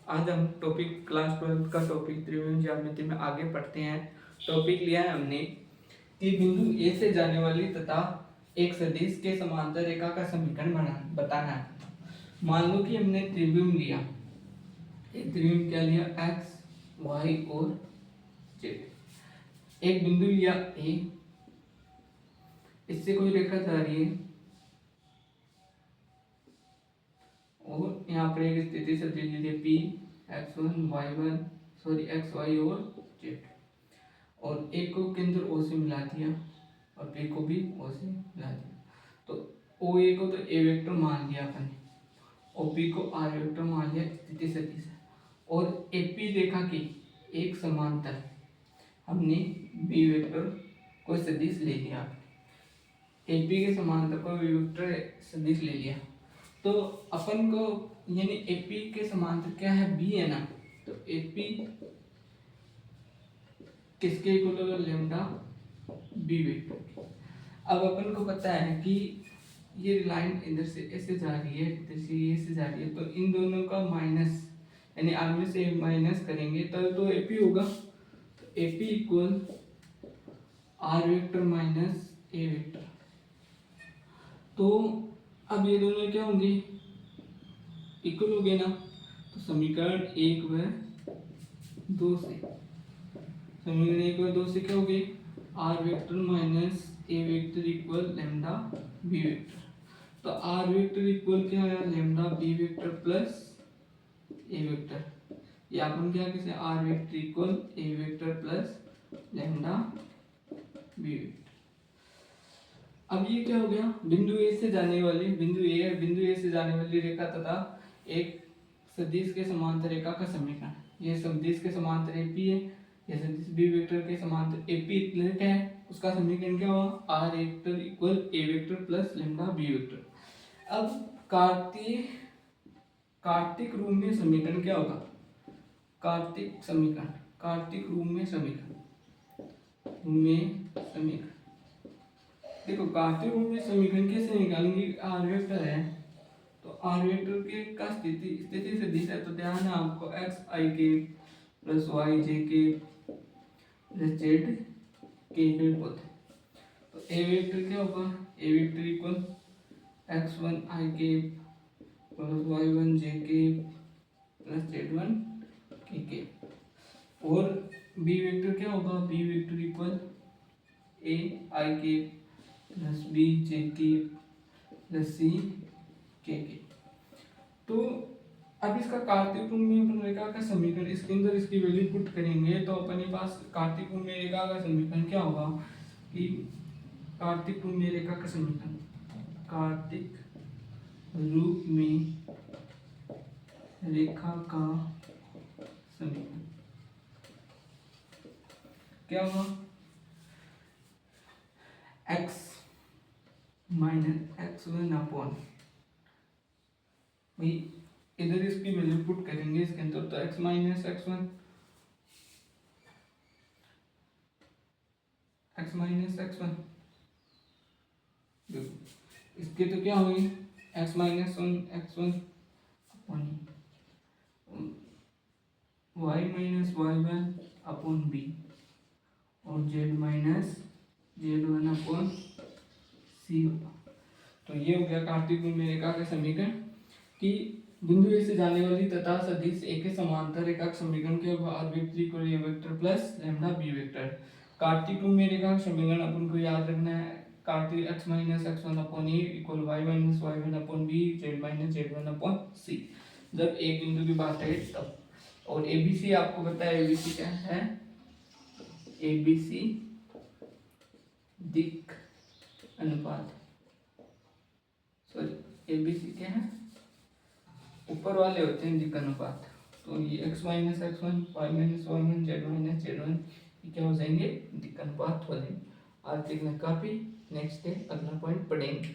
आज हम topic class 12 का टॉपिक त्रिभुज ज्यामिति में आगे पढ़ते हैं। टॉपिक लिया है हमने कि बिंदु ए से जाने वाली तथा एक सदिश के समांतर रेखा का समीकरण बताना है। मान लो कि हमने त्रिभुज लिया, एक त्रिभुज क्या लिया, एक्स वाई और जेड। एक बिंदु लिया ए, इससे कोई रेखा जा रही है और यहाँ पर एक स्थिति सदिश लीजिए P x1 y1 sorry x y और जेड, और एक को केंद्र ओ से मिला दिया और पी को भी ओ से मिला दिया। तो ओ ए को तो ए वेक्टर मान लिया अपन, और पी को आर वेक्टर मान लिया स्थिति सदिश, और एपी रेखा की एक समांतर हमने बी वेक्टर को सदिश ले लिया। एपी के समांतर को बी वेक्टर सदिश ले लिया, तो अपन को यानी एपी के समांतर क्या है, बी है ना, तो एपी किसके इक्वल होगा, लैम्डा बी वेक्टर। अब अपन को पता है कि ये लाइन इधर से ऐसे जा रही है, इधर से ये से जा रही है, तो इन दोनों का माइनस यानी आर में से माइनस करेंगे तब तो एपी होगा। तो AP equal r vector minus a vector. तो अब ये दोनों क्या होंगे, इक्वल हो गए ना, तो समीकरण 1 व 2 से, समीकरण 1 व 2 से क्या हो गई, r vector minus a vector equal lambda b vector. तो आर वेक्टर इक्वल क्या है, lambda b vector plus a vector, या अपन क्या किसे r vector equal a vector plus lambda b vector. अब ये क्या हो गया, बिंदु ए से जाने वाली बिंदु ए से जाने वाली रेखा तथा एक सदिश के समांतर रेखा का समीकरण। ये सदिश के समांतर एपी है, ये सदिश बी वेक्टर के समांतर एपी क्या है, उसका समीकरण क्या हुआ, r vector equal a vector plus lambda b vector. अब कार्तिक रूप में समीकरण क्या होगा, कार्तिक रूप में समीकरण देखो, कार्तिक रूप में समीकरण कैसे निकालेंगे, आर वेक्टर है तो आर वेक्टर के का स्थिति सदिश है, तो ध्यान है आपको एक्स आई के प्लस वाई जे के प्लस जेड के होते हैं। तो ए वेक्टर क्या होगा, ए वेक्टर इक्वल x1 आई के प्लस y1 जे के प्लस z1 के, और बी वेक्टर क्या होगा, बी वेक्टर इक्वल ए आई के प्लस बी जे के प्लस सी के। तो अब इसका कार्तिक रूप में अपन रेखा का समीकरण, इसके अंदर इसकी वैल्यू पुट करेंगे तो अपने पास कार्तिक रूप में रेखा का समीकरण क्या होगा कि कार्तिक रूप में रेखा का समीकरण, कार्तिक रूप में रेखा का समीकरण क्या होगा, x माइनस x1 अपॉन, भाई इधर इसकी वैल्यू पुट करेंगे इसके अंदर, तो x माइनस x1 इसके तो क्या होगी, x minus x1 upon y minus y1 upon b, और z minus z1 upon c होगा। तो ये हो गया कार्तिक रूप में रेखा का समीकरण कि बिंदु ए से जाने वाली तथा सदिश ए के समांतर रेखा का समीकरण के r vector equal a vector plus lambda b vector. कार्तिक रूप में रेखा का समीकरण अपन को याद रखना है, Kartik x minus x1 upon A equal y minus y1 upon b, z minus z1 upon c, जब एक बिंदु की बात है तब। और एबीसी आपको पता है, एबीसी क्या है, एबीसी दिक् अनुपात, सॉरी एबीसी क्या है, ऊपर वाले होते हैं दिक् अनुपात। तो ये x minus x1 y minus y1 z minus z1 ये क्या हो जाएंगे, दिक् अनुपात हो जाएंगे। आज देखना काफी, नेक्स्ट डे अगला पॉइंट पढ़ेंगे।